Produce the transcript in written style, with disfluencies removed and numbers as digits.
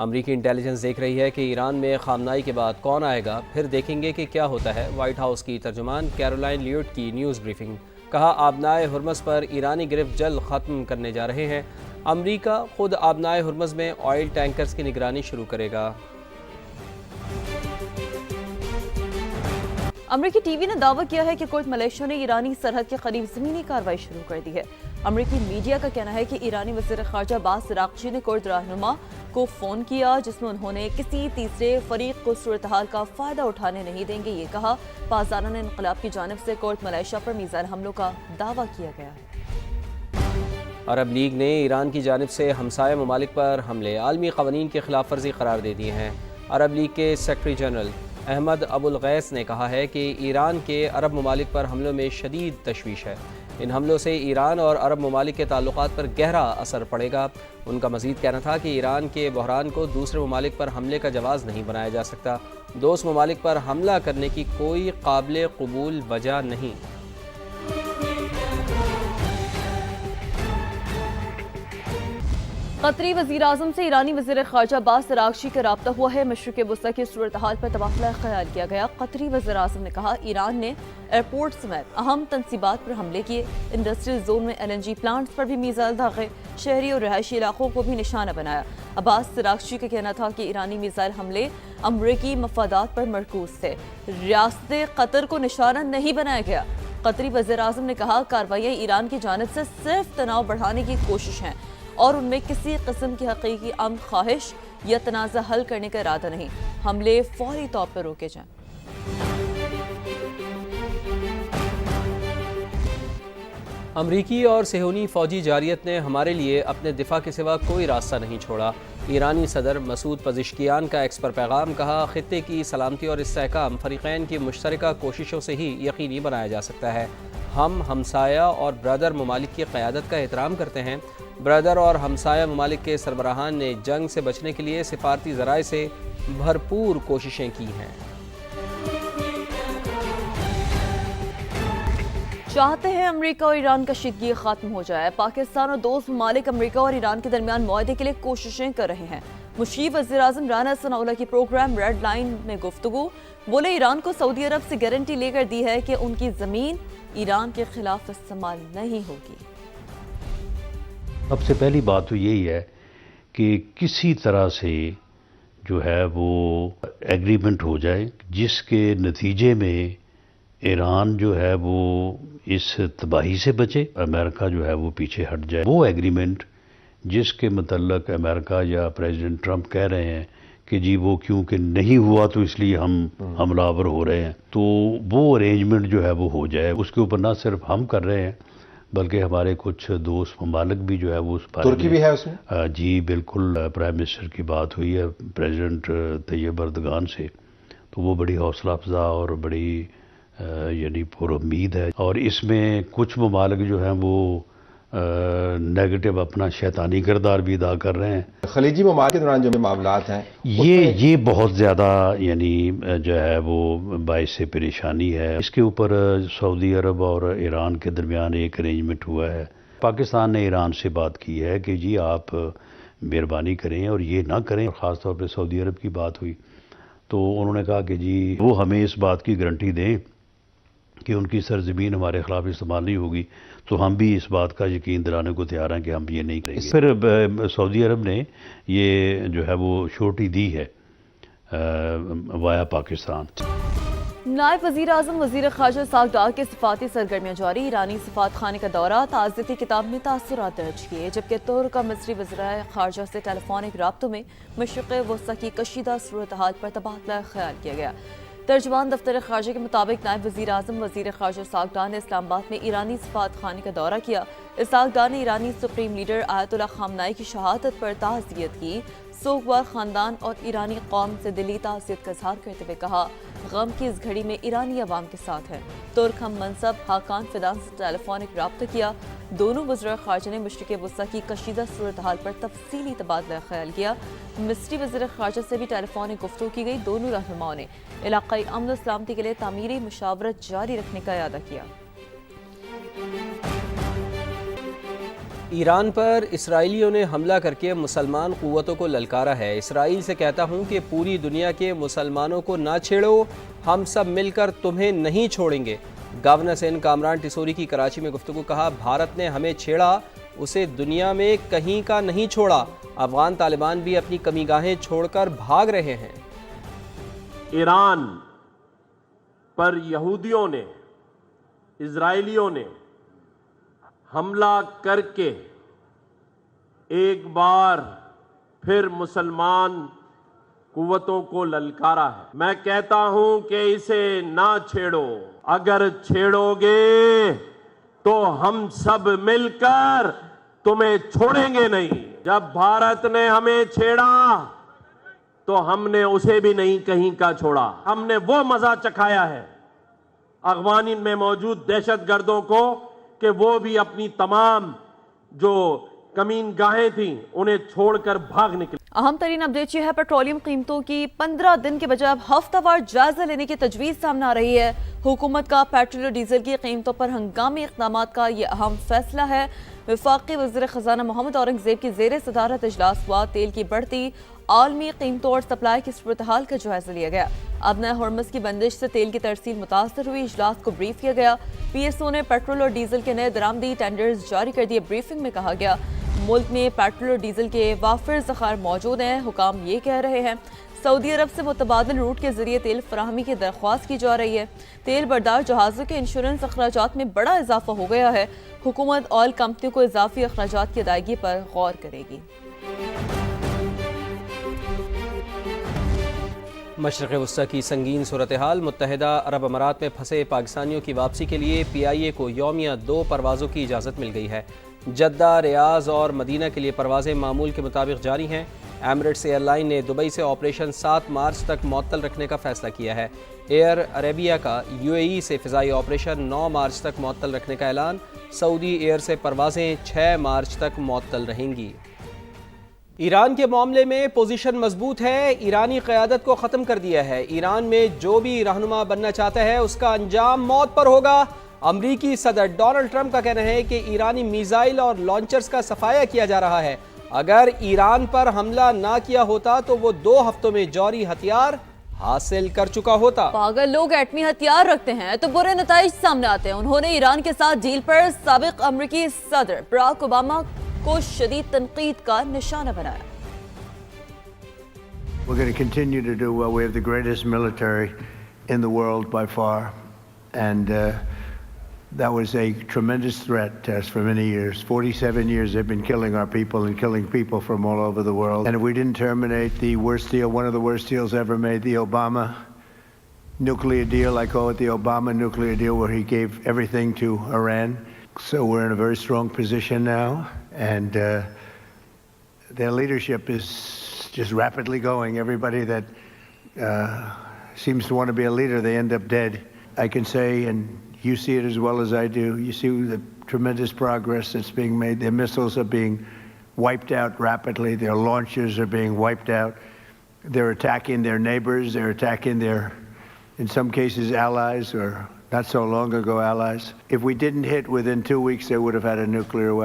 امریکی انٹیلیجنس دیکھ رہی ہے کہ ایران میں خامنائی کے بعد کون آئے گا، پھر دیکھیں گے کہ کیا ہوتا ہے۔ وائٹ ہاؤس کی ترجمان کیرولائن لیوٹ کی نیوز بریفنگ۔ کہا آبنائے ہرمز پر ایرانی گرفت جلد ختم کرنے جا رہے ہیں۔ امریکہ خود آبنائے ہرمز میں آئل ٹینکرز کی نگرانی شروع کرے گا۔ امریکی ٹی وی نے دعویٰ کیا ہے کہ کرد ملیشیا نے ایرانی سرحد کے قریب زمینی کارروائی شروع کر دی ہے۔ امریکی میڈیا کا کہنا ہے کہ ایرانی وزیر خارجہ عباس عراقچی نے کرد رہنما کو فون کیا، جس میں انہوں نے کسی تیسرے فریق کو صورتحال کا فائدہ اٹھانے نہیں دیں گے۔ یہ کہا پاسداران انقلاب کی جانب سے کرد ملیشیا پر میزائل حملوں کا دعویٰ کیا گیا ہے۔ عرب لیگ نے ایران کی جانب سے ہمسایہ ممالک پر حملے عالمی قوانین کی خلاف ورزی قرار دے دیے ہیں۔ عرب لیگ کے سیکرٹری جنرل احمد ابو الغیث نے کہا ہے کہ ایران کے عرب ممالک پر حملوں میں شدید تشویش ہے۔ ان حملوں سے ایران اور عرب ممالک کے تعلقات پر گہرا اثر پڑے گا۔ ان کا مزید کہنا تھا کہ ایران کے بحران کو دوسرے ممالک پر حملے کا جواز نہیں بنایا جا سکتا۔ دوست ممالک پر حملہ کرنے کی کوئی قابل قبول وجہ نہیں۔ قطری وزیراعظم سے ایرانی وزیر خارجہ عباس عراقچی کا رابطہ ہوا ہے۔ مشرق وسطی کی صورتحال پر تبادلہ خیال کیا گیا۔ قطری وزیراعظم نے کہا ایران نے ایئرپورٹ سمیت اہم تنصیبات پر حملے کیے، انڈسٹریل زون میں LNG پلانٹس پر بھی میزائل داغے، شہری اور رہائشی علاقوں کو بھی نشانہ بنایا۔ عباس عراقچی کا کہنا تھا کہ ایرانی میزائل حملے امریکی مفادات پر مرکوز تھے، ریاست قطر کو نشانہ نہیں بنایا گیا۔ قطری وزیراعظم نے کہا کارروائیاں ایران کی جانب سے صرف تناؤ بڑھانے کی کوشش ہیں اور ان میں کسی قسم کی حقیقی امن خواہش یا تنازع حل کرنے کا ارادہ نہیں۔ حملے فوری طور پر روکے جائیں۔ امریکی اور صہیونی فوجی جارحیت نے ہمارے لیے اپنے دفاع کے سوا کوئی راستہ نہیں چھوڑا۔ ایرانی صدر مسعود پزشکیان کا ایکس پر پیغام۔ کہا خطے کی سلامتی اور استحکام فریقین کی مشترکہ کوششوں سے ہی یقینی بنایا جا سکتا ہے۔ ہم ہمسایہ اور برادر ممالک کی قیادت کا احترام کرتے ہیں۔ برادر اور ہمسایہ ممالک کے سربراہان نے جنگ سے بچنے کے لیے سفارتی ذرائع سے بھرپور کوششیں کی ہیں۔ چاہتے ہیں امریکہ اور ایران کا کشیدگی ختم ہو جائے۔ پاکستان اور دوست ممالک امریکہ اور ایران کے درمیان معاہدے کے لیے کوششیں کر رہے ہیں۔ مشیر وزیراعظم رانا ثناء اللہ کی پروگرام ریڈ لائن میں گفتگو۔ بولے ایران کو سعودی عرب سے گارنٹی لے کر دی ہے کہ ان کی زمین ایران کے خلاف استعمال نہیں ہوگی۔ سب سے پہلی بات تو یہی ہے کہ کسی طرح سے جو ہے وہ ایگریمنٹ ہو جائے جس کے نتیجے میں ایران جو ہے وہ اس تباہی سے بچے، امریکہ جو ہے وہ پیچھے ہٹ جائے۔ وہ ایگریمنٹ جس کے متعلق امریکہ یا پریزیڈنٹ ٹرمپ کہہ رہے ہیں کہ جی وہ کیونکہ نہیں ہوا تو اس لیے ہم حملہ آور ہو رہے ہیں، تو وہ ارینجمنٹ جو ہے وہ ہو جائے۔ اس کے اوپر نہ صرف ہم کر رہے ہیں بلکہ ہمارے کچھ دوست ممالک بھی جو ہے وہ اس بارے میں ترکی بھی ہے اس میں؟ جی بالکل، پرائم منسٹر کی بات ہوئی ہے پریزیڈنٹ طیب اردگان سے، تو وہ بڑی حوصلہ افزا اور بڑی یعنی پر امید ہے۔ اور اس میں کچھ ممالک جو ہیں وہ نیگیٹو اپنا شیطانی کردار بھی ادا کر رہے ہیں۔ خلیجی ممالک کے دوران جو معاملات ہیں یہ بہت زیادہ یعنی جو ہے وہ باعث پریشانی ہے۔ اس کے اوپر سعودی عرب اور ایران کے درمیان ایک ارینجمنٹ ہوا ہے۔ پاکستان نے ایران سے بات کی ہے کہ جی آپ مہربانی کریں اور یہ نہ کریں، خاص طور پہ سعودی عرب کی بات ہوئی تو انہوں نے کہا کہ جی وہ ہمیں اس بات کی گارنٹی دیں کہ ان کی سرزمین ہمارے خلاف استعمال نہیں ہوگی، تو ہم بھی اس بات کا یقین دلانے کو تیار ہیں کہ ہم یہ نہیں کریں گے۔ پھر سعودی عرب نے یہ جو ہے وہ شورٹی دی ہے وایا پاکستان۔ نائب وزیر اعظم وزیر خارجہ اسحاق ڈار کے سفارتی سرگرمیاں جاری۔ ایرانی سفارت خانے کا دورہ، تعزیتی کتاب میں تاثرات درج کیے، جبکہ ترک کا مصری وزراء خارجہ سے ٹیلی فونک رابطوں میں مشرق وسطی کی کشیدہ صورتحال پر تبادلہ خیال کیا گیا۔ ترجمان دفتر خارجہ کے مطابق نائب وزیر اعظم وزیر خارجہ اسحاق ڈار نے اسلام آباد میں ایرانی سفارت خانے کا دورہ کیا۔ اسحاق ڈار نے ایرانی سپریم لیڈر آیت اللہ خامنائی کی شہادت پر تعزیت کی۔ سوگوار خاندان اور ایرانی قوم سے دلی تعزیت کا اظہار کرتے ہوئے کہا غم کی اس گھڑی میں ایرانی عوام کے ساتھ ہیں۔ ترک ہم منصب حاکان فدان سے ٹیلی فونک رابطہ کیا۔ دونوں وزراء خارجہ نے مشرق وسطی کی کشیدہ صورتحال پر تفصیلی تبادلہ خیال کیا۔ مصری وزیر خارجہ سے بھی ٹیلی فونک گفتگو کی گئی۔ دونوں رہنماؤں نے علاقائی امن و سلامتی کے لیے تعمیری مشاورت جاری رکھنے کا اعادہ کیا۔ ایران پر اسرائیلیوں نے حملہ کر کے مسلمان قوتوں کو للکارا ہے۔ اسرائیل سے کہتا ہوں کہ پوری دنیا کے مسلمانوں کو نہ چھیڑو، ہم سب مل کر تمہیں نہیں چھوڑیں گے۔ گورنر سندھ کامران ٹیسوری کی کراچی میں گفتگو۔ کہا بھارت نے ہمیں چھیڑا، اسے دنیا میں کہیں کا نہیں چھوڑا۔ افغان طالبان بھی اپنی کمی گاہیں چھوڑ کر بھاگ رہے ہیں۔ ایران پر یہودیوں نے، اسرائیلیوں نے حملہ کر کے ایک بار پھر مسلمان قوتوں کو للکارا ہے۔ میں کہتا ہوں کہ اسے نہ چھیڑو، اگر چھیڑو گے تو ہم سب مل کر تمہیں چھوڑیں گے نہیں۔ جب بھارت نے ہمیں چھیڑا تو ہم نے اسے بھی نہیں کہیں کا چھوڑا۔ ہم نے وہ مزہ چکھایا ہے افغان میں موجود دہشت گردوں کو کہ وہ بھی اپنی تمام جو کمین گاہیں تھیں انہیں چھوڑ کر بھاگ نکلے۔ اہم ترین اپڈیٹ یہ ہے، پیٹرولیم قیمتوں کی 15 دن کے بجائے اب ہفتہ وار جائزہ لینے کی تجویز سامنے آ رہی ہے۔ حکومت کا پیٹرول اور ڈیزل کی قیمتوں پر ہنگامی اقدامات کا یہ اہم فیصلہ ہے۔ وفاقی وزیر خزانہ محمد اورنگزیب کی زیر صدارت اجلاس ہوا۔ تیل کی بڑھتی عالمی قیمتوں اور سپلائی کی صورتحال کا جائزہ لیا گیا۔ ابنۂ ہرمز کی بندش سے تیل کی ترسیل متاثر ہوئی، اجلاس کو بریف کیا گیا۔ پی ایس او نے پیٹرول اور ڈیزل کے نئے درآمدی ٹینڈرز جاری کر دیے۔ بریفنگ میں کہا گیا ملک میں پیٹرول اور ڈیزل کے وافر ذخائر موجود ہیں۔ حکام یہ کہہ رہے ہیں سعودی عرب سے متبادل روٹ کے ذریعے تیل فراہمی کی درخواست کی جا رہی ہے۔ تیل بردار جہازوں کے انشورنس اخراجات میں بڑا اضافہ ہو گیا ہے۔ حکومت آئل کمپنیوں کو اضافی اخراجات کی ادائیگی پر غور کرے گی۔ مشرق وسطی کی سنگین صورتحال۔ متحدہ عرب امارات میں پھنسے پاکستانیوں کی واپسی کے لیے پی آئی اے کو یومیہ 2 پروازوں کی اجازت مل گئی ہے۔ جدہ، ریاض اور مدینہ کے لیے پروازیں معمول کے مطابق جاری ہیں۔ ایمریٹس ایئر لائن نے دبئی سے آپریشن 7 مارچ تک معطل رکھنے کا فیصلہ کیا ہے۔ ایئر عربیہ کا یو اے ای سے فضائی آپریشن 9 مارچ تک معطل رکھنے کا اعلان۔ سعودی ایئر سے پروازیں 6 مارچ تک معطل رہیں گی۔ ایران کے معاملے میں پوزیشن مضبوط ہے۔ ایرانی قیادت کو ختم کر دیا ہے۔ ایران میں جو بھی رہنما بننا چاہتا ہے اس کا انجام موت پر ہوگا۔ امریکی صدر ڈونلڈ ٹرمپ کا کہنا ہے کہ ایرانی میزائل اور لانچرز کا صفایا کیا جا رہا ہے۔ اگر ایران پر حملہ نہ کیا ہوتا تو وہ 2 ہفتوں میں جوہری ہتھیار حاصل کر چکا ہوتا۔ اگر لوگ ایٹمی ہتھیار رکھتے ہیں تو برے نتائج سامنے آتے ہیں۔ انہوں نے ایران کے ساتھ ڈیل پر سابق امریکی صدر براک اوباما کو شدید تنقید کا نشانہ بنایا۔ We're going to continue to do well. We have the greatest military in the world by far, and that was a tremendous threat to us for many years. 47 years they've been killing our people and killing people from all over the world. And if we didn't terminate the worst deal, one of the worst deals ever made, the Obama nuclear deal, I call it the Obama nuclear deal, where he gave everything to Iran. So we're in a very strong position now, and their leadership is just rapidly going. Everybody that seems to want to be a leader, they end up dead. I can say, and you see it as well as I do, you see the tremendous progress that's being made. Their missiles are being wiped out rapidly. Their launchers are being wiped out. They're attacking their neighbors. They're attacking their, in some cases, allies, or not so long ago allies. If we didn't hit within 2 weeks, they would have had a nuclear weapon.